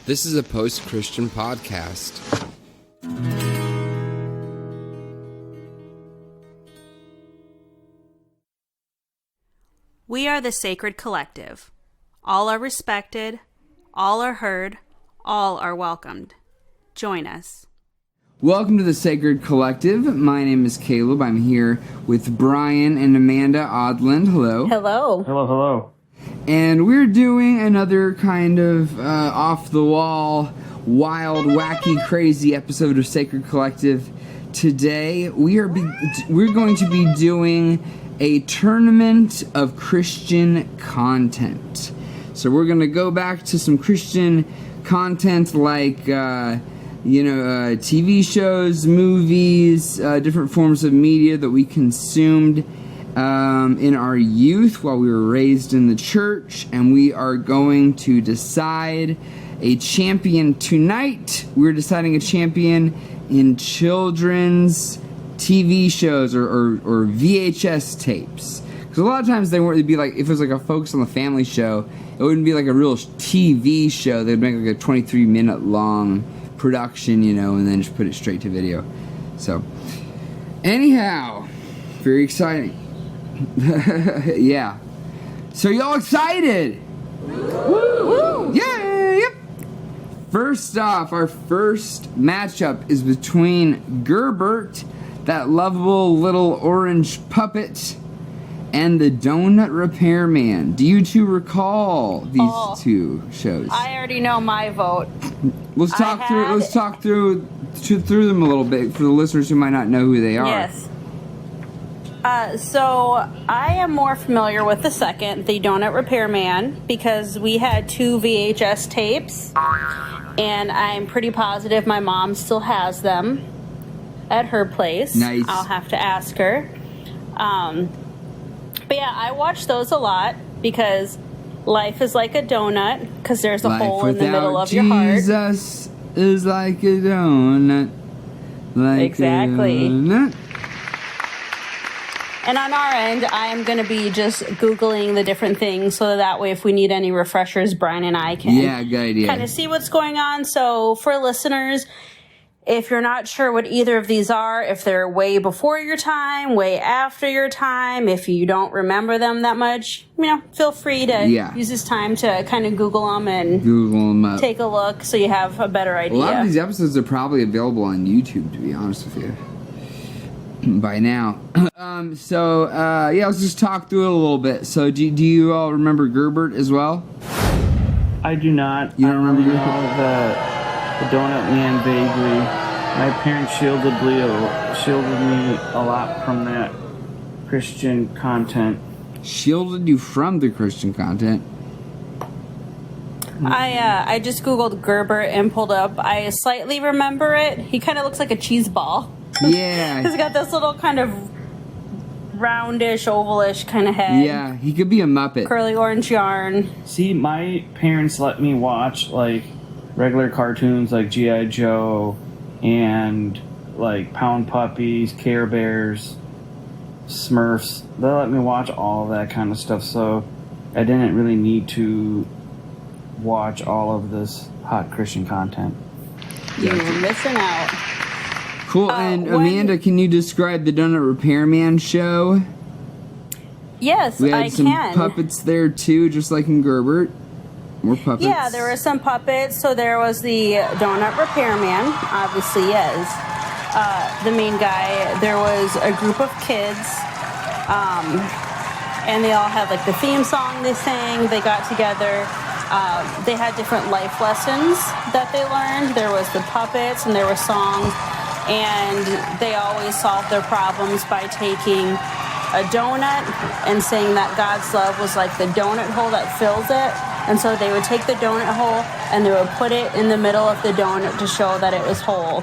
This is a post-Christian podcast. We are the Sacred Collective. All are respected, all are heard, all are welcomed. Join us. Welcome to the Sacred Collective. My name is Caleb. I'm here with Brian and Amanda Odland. Hello. Hello. Hello, hello. And we're doing another kind of off-the-wall, wild, wacky, crazy episode of Sacred Collective. Today, we're going to be doing a tournament of Christian content. So we're going to go back to some Christian content like, TV shows, movies, different forms of media that we consumed in our youth while we were raised in the church. And we are going to decide a champion tonight. We're deciding a champion in children's TV shows or VHS tapes. Because a lot of times they'd be like, if it was like a Focus on the Family show, it wouldn't be like a real TV show. They'd make like a 23-minute long production, and then just put it straight to video. So, anyhow, very exciting. Yeah. So y'all excited? Woo! Yeah! Yep. First off, our first matchup is between Gerbert, that lovable little orange puppet, and the Donut Repairman. Do you two recall these two shows? I already know my vote. Let's talk through them a little bit for the listeners who might not know who they are. Yes. So I am more familiar with the second, the Donut Repairman, because we had 2 VHS tapes, and I'm pretty positive my mom still has them at her place. Nice. I'll have to ask her. But yeah, I watch those a lot because life is like a donut, because there's a hole in the middle of your heart. Jesus is like a donut. Exactly. A donut. And on our end, I am going to be just Googling the different things so that way if we need any refreshers, Brian and I can good idea. kind of see what's going on. So for listeners, if you're not sure what either of these are, if they're way before your time, way after your time, if you don't remember them that much, feel free to use this time to kind of Google them and take a look so you have a better idea. A lot of these episodes are probably available on YouTube, to be honest with you, by now. Let's just talk through it a little bit. So do you all remember Gerbert as well? I do not. You don't remember the Donut Man vaguely. My parents shielded me a lot from that Christian content. Shielded you from the Christian content? I just Googled Gerbert and pulled up. I slightly remember it. He kind of looks like a cheese ball. Yeah. He's got this little kind of roundish, ovalish kind of head. Yeah, he could be a Muppet. Curly orange yarn. See, my parents let me watch, like, regular cartoons like G.I. Joe and, like, Pound Puppies, Care Bears, Smurfs. They let me watch all of that kind of stuff, so I didn't really need to watch all of this hot Christian content. You're missing out. Cool, and Amanda, can you describe the Donut Repairman show? Yes, we had I some can. puppets there too, just like in Gerbert. More puppets. Yeah, there were some puppets. So there was the Donut Repairman, obviously, yes. The main guy. There was a group of kids, and they all had like the theme song they sang. They got together. They had different life lessons that they learned. There was the puppets, and there were songs. And they always solved their problems by taking a donut and saying that God's love was like the donut hole that fills it. And so they would take the donut hole and they would put it in the middle of the donut to show that it was whole.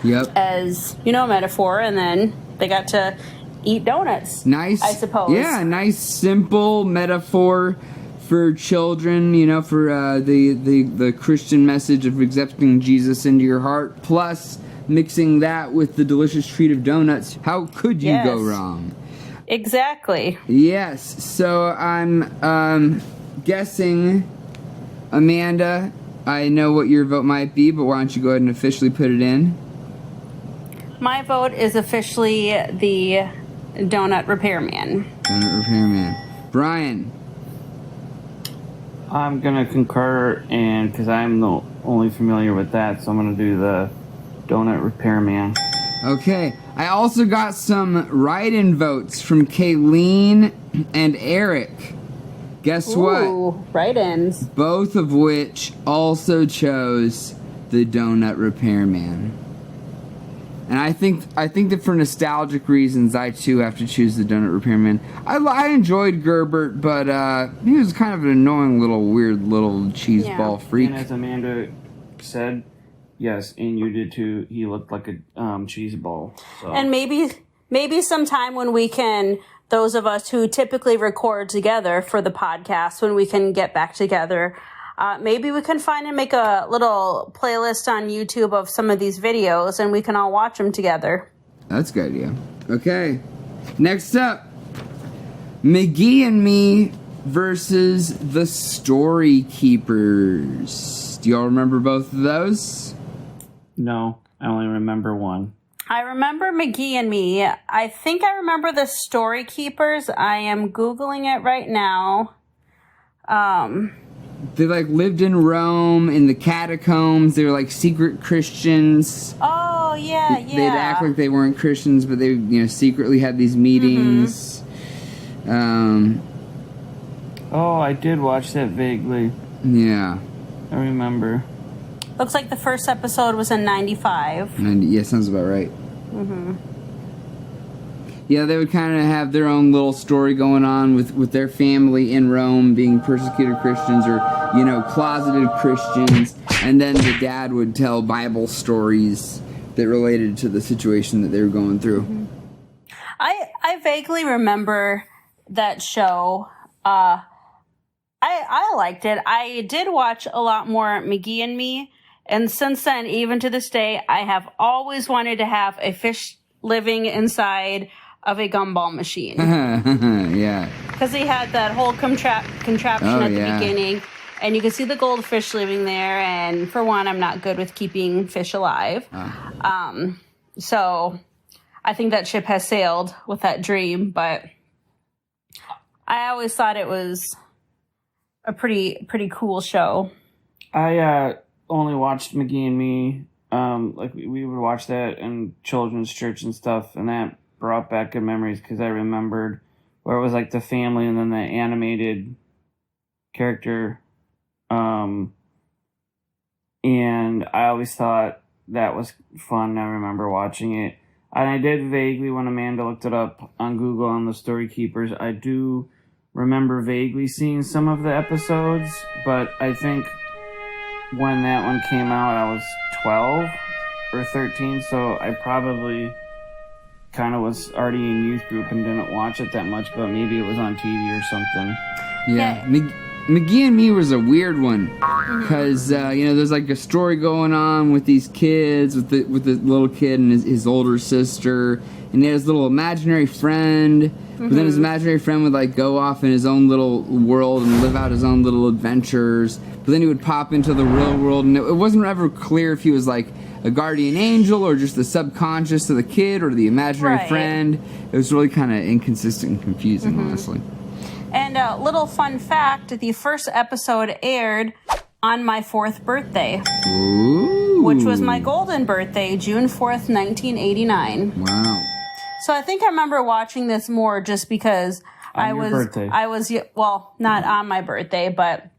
Yep. As, a metaphor. And then they got to eat donuts. Nice. I suppose. Yeah, nice, simple metaphor for children, for the Christian message of accepting Jesus into your heart. Plus, mixing that with the delicious treat of donuts. How could you go wrong? Exactly. Yes. So I'm guessing, Amanda, I know what your vote might be, but why don't you go ahead and officially put it in? My vote is officially the Donut Repairman. Donut Repairman. Brian. I'm going to concur, and because I'm the only familiar with that, so I'm going to do the Donut Repairman. Okay. I also got some write-in votes from Kayleen and Eric. Guess Ooh, what? write-ins. Both of which also chose the Donut Repairman. And I think that for nostalgic reasons, I too have to choose the Donut Repairman. I enjoyed Gerbert, but he was kind of an annoying weird little cheeseball freak. And as Amanda said, yes, and you did too, he looked like a cheese ball. So. And maybe sometime when we can, those of us who typically record together for the podcast, when we can get back together, maybe we can find and make a little playlist on YouTube of some of these videos, and we can all watch them together. That's a good idea. Okay. Next up, McGee and Me versus the Story Keepers. Do y'all remember both of those? No, I only remember one. I remember McGee and Me. I think I remember the Story Keepers. I am Googling it right now. They lived in Rome in the catacombs. They were secret Christians. Oh yeah, yeah. They'd act like they weren't Christians, but they secretly had these meetings. Oh, I did watch that vaguely. Yeah. I remember. Looks like the first episode was in 95. Yeah, sounds about right. Yeah, they would kind of have their own little story going on with their family in Rome being persecuted Christians or, closeted Christians. And then the dad would tell Bible stories that related to the situation that they were going through. I vaguely remember that show. I liked it. I did watch a lot more McGee and Me. And since then, even to this day, I have always wanted to have a fish living inside of a gumball machine. Yeah. Because he had that whole contraption at the beginning. And you can see the goldfish living there. And for one, I'm not good with keeping fish alive. So I think that ship has sailed with that dream. But I always thought it was a pretty cool show. I only watched McGee and Me. We would watch that in children's church and stuff, and that brought back good memories because I remembered where it was the family and then the animated character. And I always thought that was fun. I remember watching it. And I did vaguely, when Amanda looked it up on Google on the Story Keepers, I do remember vaguely seeing some of the episodes, but I think when that one came out, I was 12 or 13, so I probably kind of was already in youth group and didn't watch it that much, but maybe it was on TV or something. Yeah. McGee and Me was a weird one because there's a story going on with these kids, with the little kid and his older sister, and he had his little imaginary friend. But then his imaginary friend would go off in his own little world and live out his own little adventures. But then he would pop into the real world, and it wasn't ever clear if he was a guardian angel or just the subconscious of the kid or the imaginary friend. It was really kind of inconsistent and confusing, honestly. And a little fun fact, the first episode aired on my 4th birthday. Ooh. Which was my golden birthday, June 4th, 1989. Wow. So I think I remember watching this more just because birthday. I was, well, not on my birthday, but,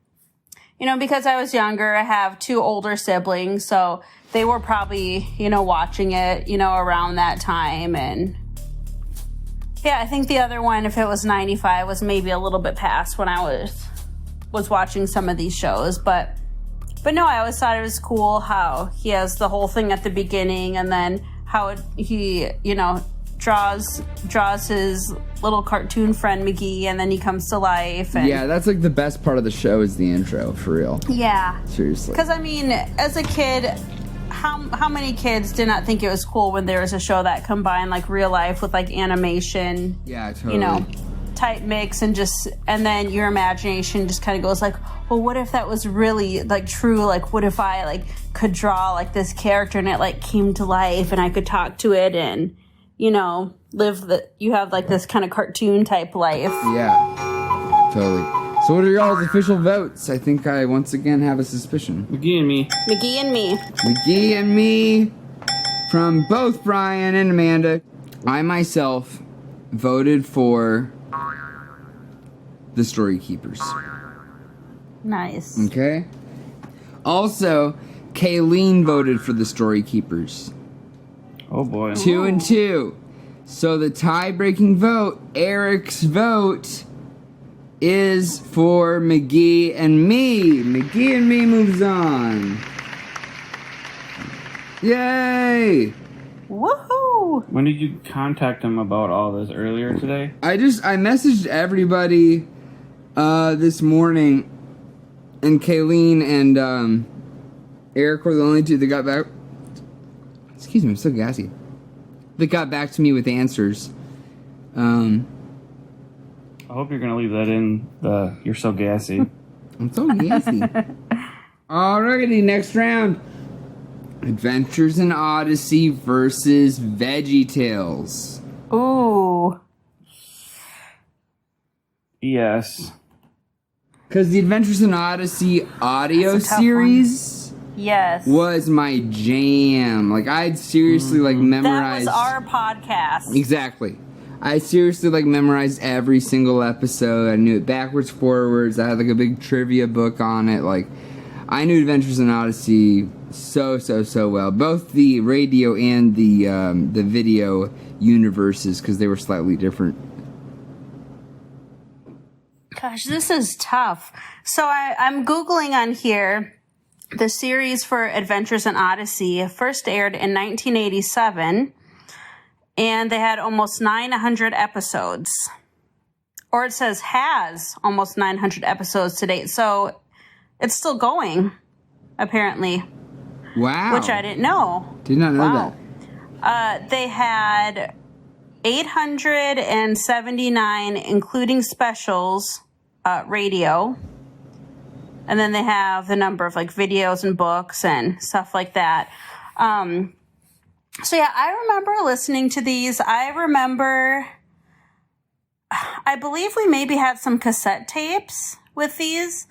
because I was younger, I have 2 older siblings, so they were probably, watching it, around that time. And yeah, I think the other one, if it was 95, was maybe a little bit past when I was watching some of these shows, but no, I always thought it was cool how he has the whole thing at the beginning and then how he, draws his little cartoon friend McGee, and then he comes to life. And yeah, that's the best part of the show is the intro, for real. Yeah. Seriously. Because, as a kid, how many kids did not think it was cool when there was a show that combined, real life with, animation? Yeah, totally. type mix, and then your imagination just kind of goes like, well, what if that was really like true? Like, what if I like could draw like this character and it like came to life and I could talk to it and, you know, you have like this kind of cartoon type life. Yeah, totally. So what are y'all's official votes? I think I once again have a suspicion. McGee and me. McGee and me. McGee and me from both Brian and Amanda. I myself voted for the Story Keepers. Nice. Okay. Also, Kayleen voted for the Story Keepers. Oh boy. 2 and 2. So the tie-breaking vote, Eric's vote, is for McGee and me. McGee and me moves on. Yay! Woohoo! When did you contact him about all this? Earlier today? I messaged everybody this morning, and Kayleen and Eric were the only two that got back. Excuse me, I'm so gassy. That got back to me with answers. I hope you're gonna leave that in the "you're so gassy." I'm so gassy. Alrighty, next round. Adventures in Odyssey versus VeggieTales. Ooh. Yes. Because the Adventures in Odyssey audio That's a tough series Yes. was my jam. Like, I'd seriously, like, memorized... That was our podcast. Exactly. I seriously, like, memorized every single episode. I knew it backwards, forwards. I had, like, a big trivia book on it. Like, I knew Adventures in Odyssey so well. Both the radio and the video universes, because they were slightly different. Gosh, this is tough. So I'm Googling on here. The series for Adventures in Odyssey first aired in 1987, and they had almost 900 episodes. Or it says has almost 900 episodes to date. So it's still going, apparently. Wow. Which I didn't know. Did not know that. They had 879, including specials, radio. And then they have the number of like videos and books and stuff like that. So yeah, I remember listening to these. I believe we maybe had some cassette tapes with these.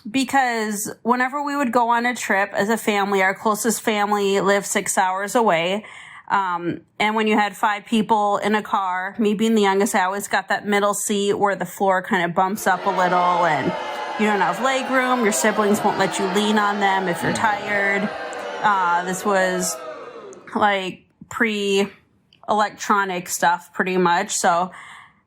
Because whenever we would go on a trip as a family, our closest family lived 6 hours away. And when you had 5 people in a car, me being the youngest, I always got that middle seat where the floor kind of bumps up a little and you don't have leg room. Your siblings won't let you lean on them if you're tired. This was like pre-electronic stuff pretty much. So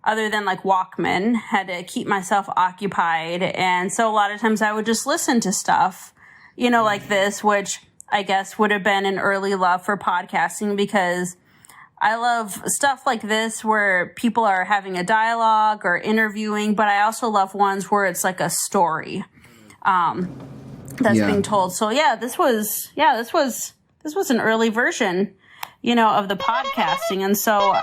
other than like Walkman, had to keep myself occupied. And so a lot of times I would just listen to stuff, you know, like this, which I guess would have been an early love for podcasting, because I love stuff like this where people are having a dialogue or interviewing, but I also love ones where it's like a story that's being told. So yeah, this was an early version, you know, of the podcasting. And so,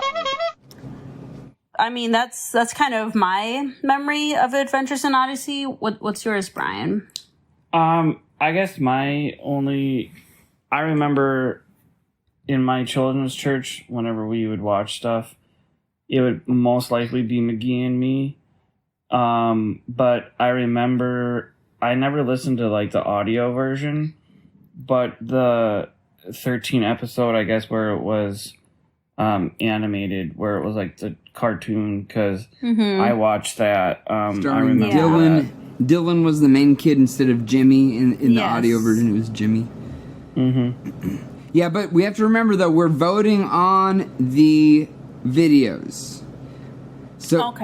I mean, that's kind of my memory of Adventures in Odyssey. What's yours, Brian? I guess I remember in my children's church, whenever we would watch stuff, it would most likely be McGee and me. But I remember I never listened to like the audio version, but the 13 episode, I guess, where it was animated, where it was like the cartoon, because I watched that. I remember Dylan was the main kid instead of Jimmy. In the audio version, it was Jimmy. Yeah, but we have to remember, though, we're voting on the videos. So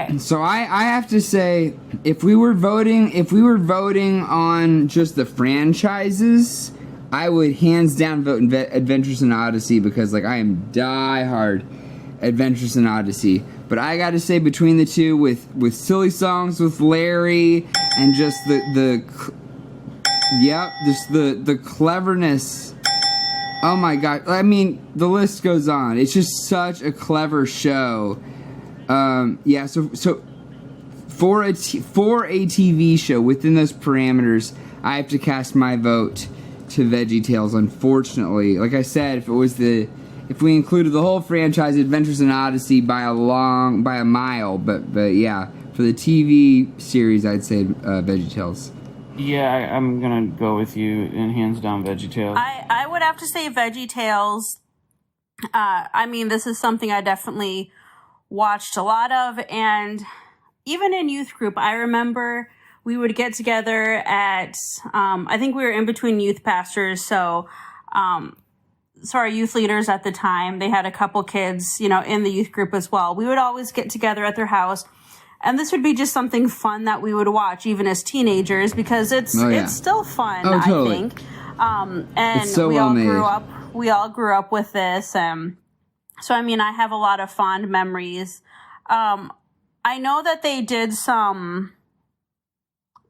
I have to say, if we were voting on just the franchises, I would hands down vote Adventures in Odyssey, because like I am diehard Adventures in Odyssey. But I got to say, between the two, with silly songs with Larry and just the cleverness. Oh my god! I mean, the list goes on. It's just such a clever show. Yeah, so for a TV show within those parameters, I have to cast my vote to VeggieTales. Unfortunately, like I said, if we included the whole franchise, Adventures in Odyssey by a mile, but yeah, for the TV series, I'd say VeggieTales. Yeah, I'm gonna go with you, and hands down VeggieTales. I would have to say VeggieTales. I mean, this is something I definitely watched a lot of, and even in youth group, I remember we would get together at, I think we were in between youth pastors, so our youth leaders at the time, they had a couple kids, in the youth group as well. We would always get together at their house, and this would be just something fun that we would watch even as teenagers, because it's still fun, totally. I think. And it's so we well all made. grew up with this. So, I mean, I have a lot of fond memories. I know that they did some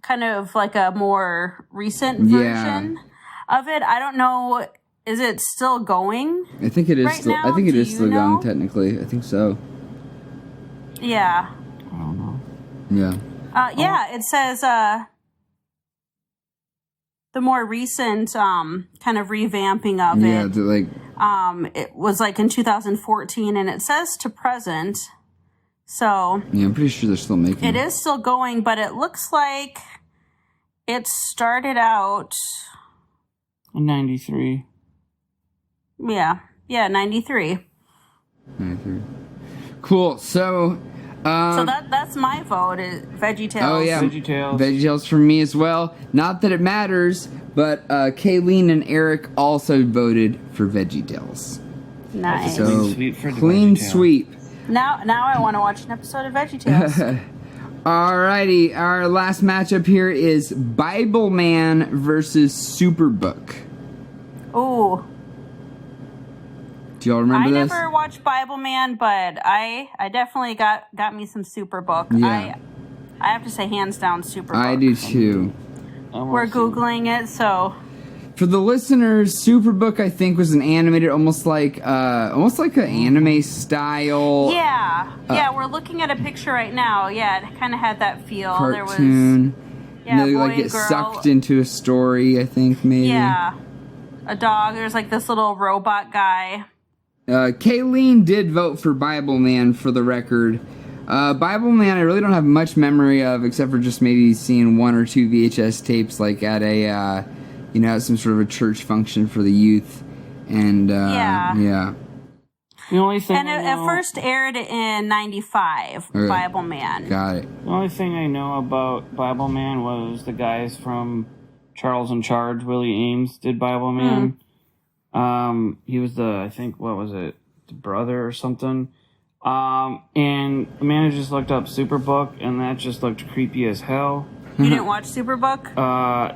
kind of like a more recent version of it. I don't know. Is it still going? I think it is right still. now? I think it Do is you still know? going technically. I think so. Yeah. I don't know. Yeah. It says the more recent kind of revamping of Yeah. it. Like. It was like in 2014, and it says to present. So Yeah, I'm pretty sure they're still making it is still going, but it looks like it started out. In 93. Yeah, 93. 93. Cool. So. So that's my vote. Is VeggieTales. Oh yeah, VeggieTales. VeggieTales for me as well. Not that it matters, but Kayleen and Eric also voted for VeggieTales. Nice. So Clean sweep for the clean VeggieTales. sweep. Now I want to watch an episode of VeggieTales. Alrighty, our last matchup here is Bible Man versus Superbook. Ooh. Do y'all remember I this? never watched Bible Man, but I definitely got me some Superbook. Yeah. I have to say, hands down, Superbook. I do too. We're Googling it, so. For the listeners, Superbook I think was an animated, almost like an anime style. Yeah, we're looking at a picture right now. Yeah, it kind of had that feel. Cartoon. There was, they boy like and get girl. sucked into a story, I think maybe. Yeah, a dog. There's like this little robot guy. Kayleen did vote for Bible Man for the record. Bible Man I really don't have much memory of, except for just maybe seeing one or two VHS tapes like at a at some sort of a church function for the youth. And yeah. The only thing And it first aired in 95, Okay. Bible Man. Got it. The only thing I know about Bible Man was the guys from Charles in Charge, Willie Ames, did Bible Man. He was I think, what was it? The brother or something. And Amanda just looked up Superbook, and that just looked creepy as hell. You didn't watch Superbook?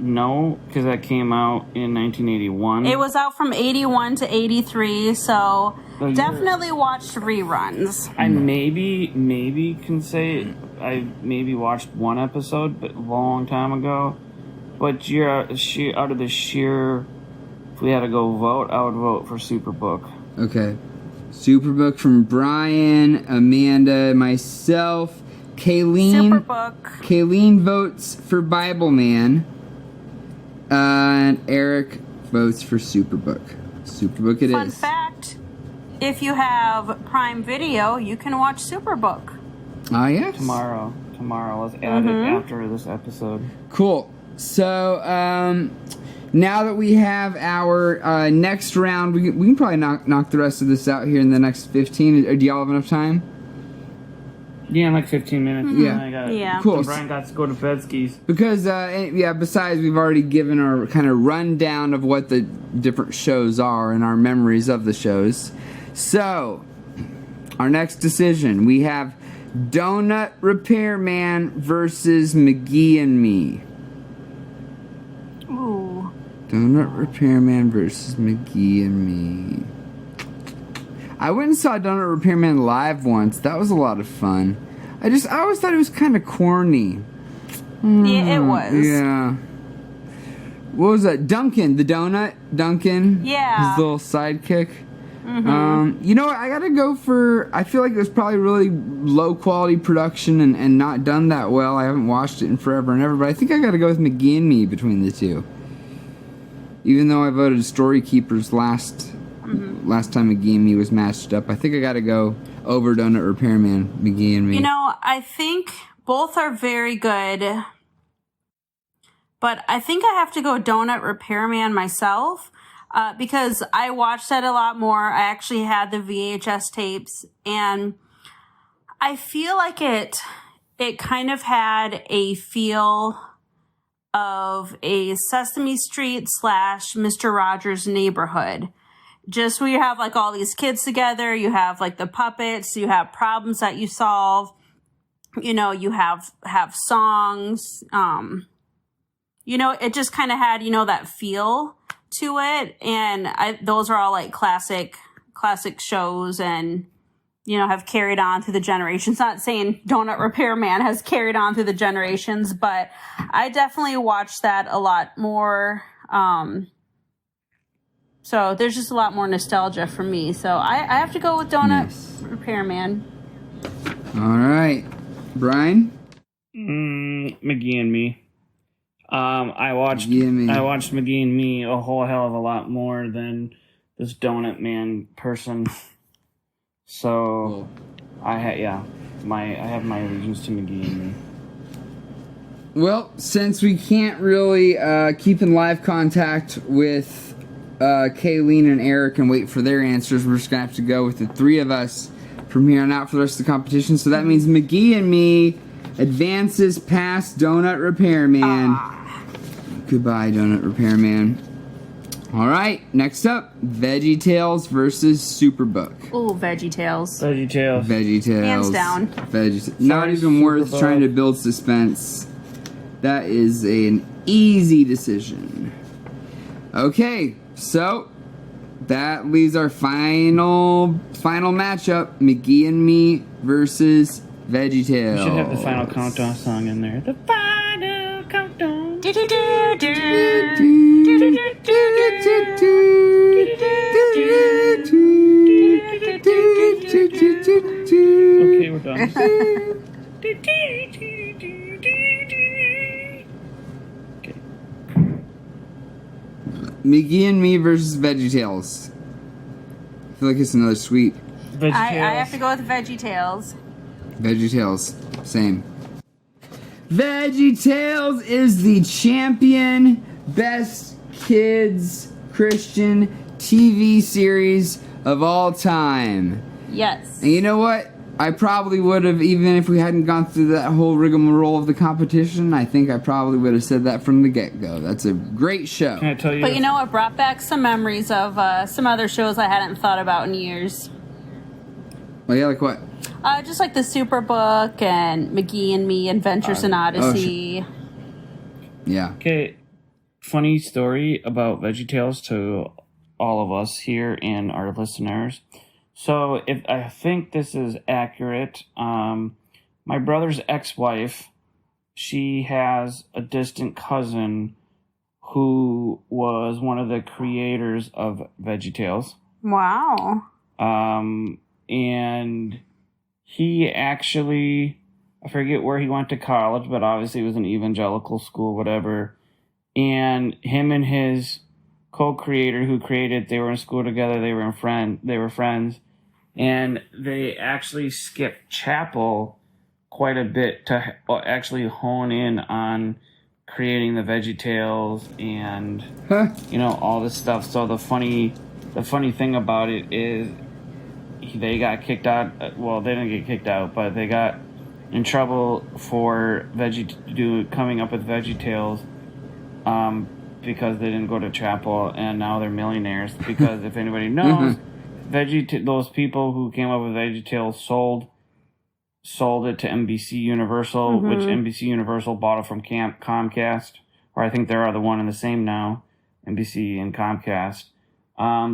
No, because that came out in 1981. It was out from 81 to 83, so So definitely watched reruns. I maybe can say I maybe watched one episode, but a long time ago. But out of the sheer, if we had to go vote, I would vote for Superbook. Okay. Superbook from Brian, Amanda, myself, Kayleen. Superbook. Kayleen votes for Bible Man. And Eric votes for Superbook. Superbook it is. Fun fact, if you have Prime Video, you can watch Superbook. Ah, yes. Tomorrow, let's add it after this episode. Cool. So, now that we have our next round, we can probably knock the rest of this out here in the next 15. Or do y'all have enough time? Yeah, in like 15 minutes. Yeah. Yeah. Cool. Brian got to go to bed skis. Because, besides we've already given our kind of rundown of what the different shows are and our memories of the shows. So, our next decision, we have Donut Repairman versus McGee and Me. Ooh. Donut Repairman versus McGee and Me. I went and saw Donut Repairman live once. That was a lot of fun. I always thought it was kind of corny. Yeah, it was. Yeah. What was that? Duncan, the donut? Duncan? Yeah. His little sidekick? You know what? I gotta go for. I feel like it was probably really low quality production and not done that well. I haven't watched it in forever and ever, but I think I gotta go with McGee and Me between the two. Even though I voted Story Keepers last time McGee and Me was matched up, I think I gotta go over Donut Repairman, McGee and Me. You know, I think both are very good, but I think I have to go Donut Repairman myself. Because I watched that a lot more. I actually had the VHS tapes, and I feel like it kind of had a feel of a Sesame Street / Mr. Rogers' Neighborhood. Just where you have like all these kids together, you have like the puppets, you have problems that you solve, you know, you have songs, you know, it just kind of had, you know, that feel to it, and those are all like classic shows, and you know, have carried on through the generations. Not saying Donut Repairman has carried on through the generations, but I definitely watched that a lot more. So there's just a lot more nostalgia for me. So I have to go with Donut Repairman. All right, Brian. McGee and Me. I watched McGee and Me a whole hell of a lot more than this Donut Man person. So I have my allegiance to McGee and Me. Well, since we can't really keep in live contact with Kayleen and Eric and wait for their answers, we're just gonna have to go with the three of us from here on out for the rest of the competition. So that means McGee and Me advances past Donut Repairman. Goodbye, Donut Repairman. All right, next up, VeggieTales versus Superbook. Ooh, VeggieTales. VeggieTales. Hands down. Not even worth trying to build suspense. That is an easy decision. Okay, so that leaves our final matchup: McGee and Me versus VeggieTales. You should have the final countdown song in there. The final countdown. Okay, we're done. Okay. McGee and Me versus VeggieTales. I feel like it's another sweep. I have to go with VeggieTales. VeggieTales, same. VeggieTales is the champion best kids Christian TV series of all time. Yes. And you know what? I probably would have, even if we hadn't gone through that whole rigmarole of the competition, I think I probably would have said that from the get-go. That's a great show. Can I tell you? But you know what? Brought back some memories of some other shows I hadn't thought about in years. Well, yeah, like what? Just like the Superbook and McGee and Me, Adventures in Odyssey. Yeah. Okay, funny story about VeggieTales to all of us here and our listeners. So, if I think this is accurate, my brother's ex-wife, she has a distant cousin who was one of the creators of VeggieTales. Wow. And he actually, I forget where he went to college, but obviously it was an evangelical school, whatever. And him and his co-creator who created, they were in school together, they were friends. And they actually skipped chapel quite a bit to actually hone in on creating the VeggieTales and, you know, all this stuff. So the funny thing about it is they got kicked out. Well, they didn't get kicked out, but they got in trouble for coming up with VeggieTales because they didn't go to chapel, and now they're millionaires. Because if anybody knows, those people who came up with VeggieTales sold it to NBC Universal, which NBC Universal bought it from Comcast, or I think they're the one and the same now, NBC and Comcast.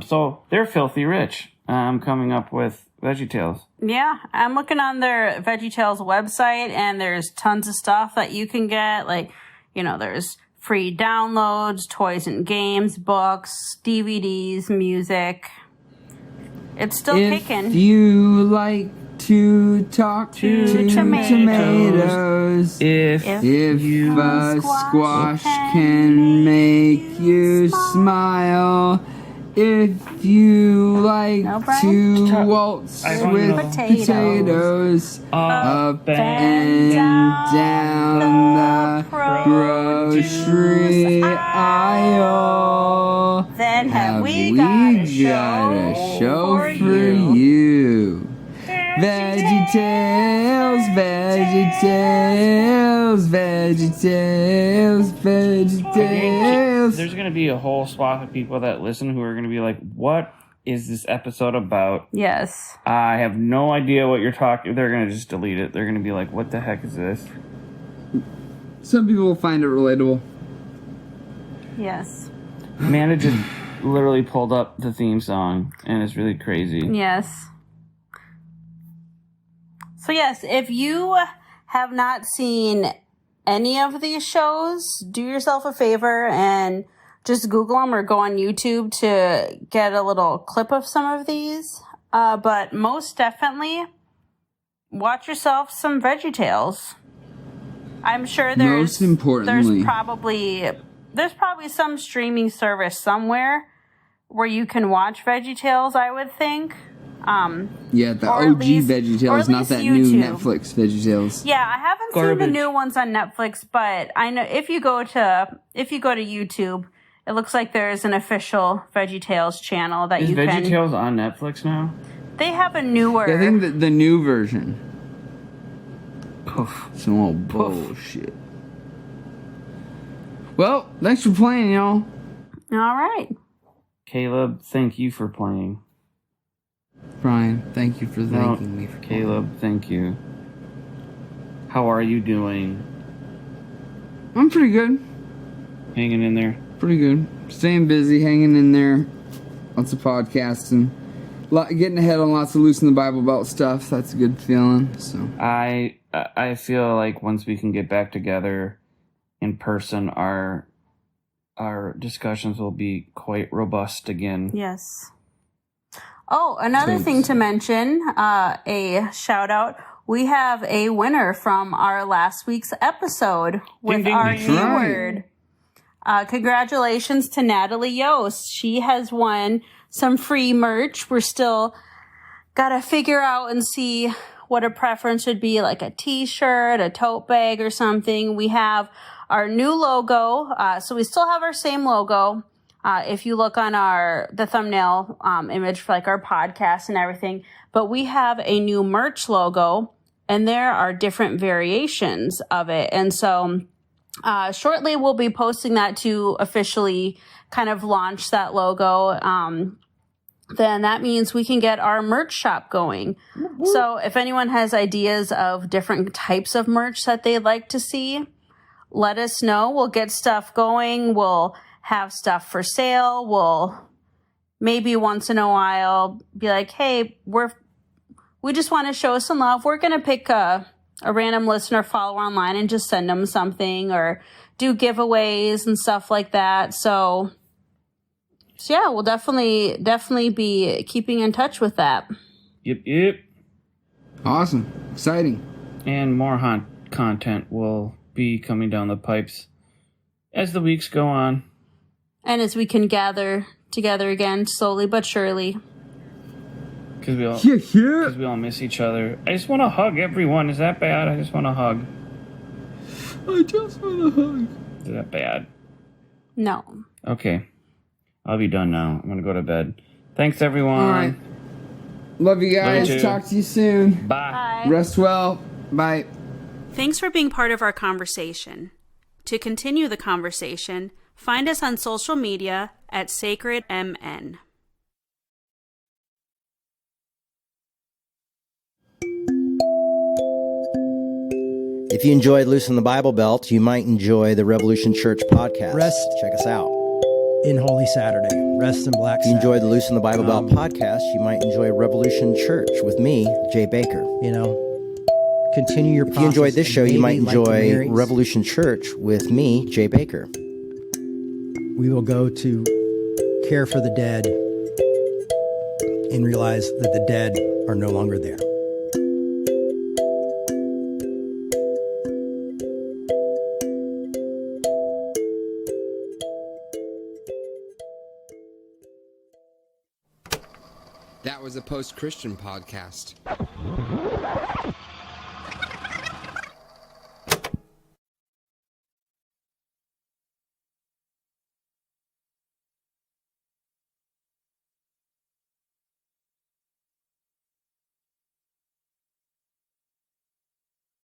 So they're filthy rich. Coming up with VeggieTales. Yeah, I'm looking on their VeggieTales website, and there's tons of stuff that you can get. Like, you know, there's free downloads, toys and games, books, DVDs, music. It's still if kicking. you like to talk to tomatoes, if if a squash can make you smile, if you like No, Brian? to waltz I don't with know. potatoes, up and down the grocery aisle, then have we got got a show for you. VeggieTales, VeggieTales, VeggieTales, VeggieTales. There's going to be a whole swath of people that listen who are going to be like, what is this episode about? Yes. I have no idea what you're talking. They're going to just delete it. They're going to be like, what the heck is this? Some people will find it relatable. Yes. Amanda just literally pulled up the theme song, and it's really crazy. Yes. So yes, if you have not seen any of these shows, do yourself a favor and just Google them or go on YouTube to get a little clip of some of these. But most definitely, watch yourself some VeggieTales. I'm sure Most importantly, there's probably some streaming service somewhere where you can watch VeggieTales, I would think. yeah, the or at OG least- or VeggieTales, at not least that new YouTube. Netflix VeggieTales. Yeah, I haven't seen Garbage. the new ones on Netflix, but I know if you go to YouTube, it looks like there's an official VeggieTales channle that Is you can. VeggieTales on Netflix now? They have a newer. I think the new version. Some old bullshit. Well, thanks for playing, y'all. All right. Caleb, thank you for playing. Brian, thank you for thanking me for Caleb, thank you. How are you doing? I'm pretty good. Hanging in there? Pretty good. Staying busy, hanging in there. Lots of podcasting. Getting ahead on lots of Loose in the Bible Belt stuff. That's a good feeling. So I feel like once we can get back together in person, our discussions will be quite robust again. Yes. Oh, another thing to mention, a shout out. We have a winner from our last week's episode with Ding, ding, our ding. new Right. word. Congratulations to Natalie Yost. She has won some free merch. We're still gotta figure out and see what a preference would be, like a t-shirt, a tote bag or something. We have our new logo. So we still have our same logo. If you look on the thumbnail image for like our podcast and everything, but we have a new merch logo and there are different variations of it. And so shortly we'll be posting that to officially kind of launch that logo. Then that means we can get our merch shop going. So if anyone has ideas of different types of merch that they'd like to see, let us know. We'll get stuff going. We'll have stuff for sale. We'll maybe once in a while be like, hey, we just want to show some love. We're going to pick a random listener follower online and just send them something or do giveaways and stuff like that. So yeah, we'll definitely be keeping in touch with that. Yep. awesome, exciting. And more content will be coming down the pipes as the weeks go on. And as we can gather together again, slowly but surely. Because we all, Yeah. 'cause we all miss each other. I just want to hug everyone. Is that bad? I just want to hug. I just want to hug. Is that bad? No. Okay. I'll be done now. I'm going to go to bed. Thanks, everyone. All right. Love you guys. Love you too. Talk to you soon. Bye. Bye. Rest well. Bye. Thanks for being part of our conversation. To continue the conversation, find us on social media at SacredMN. If you enjoyed Loose in the Bible Belt, you might enjoy the Revolution Church podcast. Check us out. In Holy Saturday, Rest in Black If you enjoy the Saturday. Loose in the Bible Belt podcast, you might enjoy Revolution Church with me, Jay Bakker. You know, continue your If you enjoyed this process show, and you might maybe, like the enjoy Marys, Revolution Church with me, Jay Bakker. We will go to care for the dead and realize that the dead are no longer there. That was a post-Christian podcast.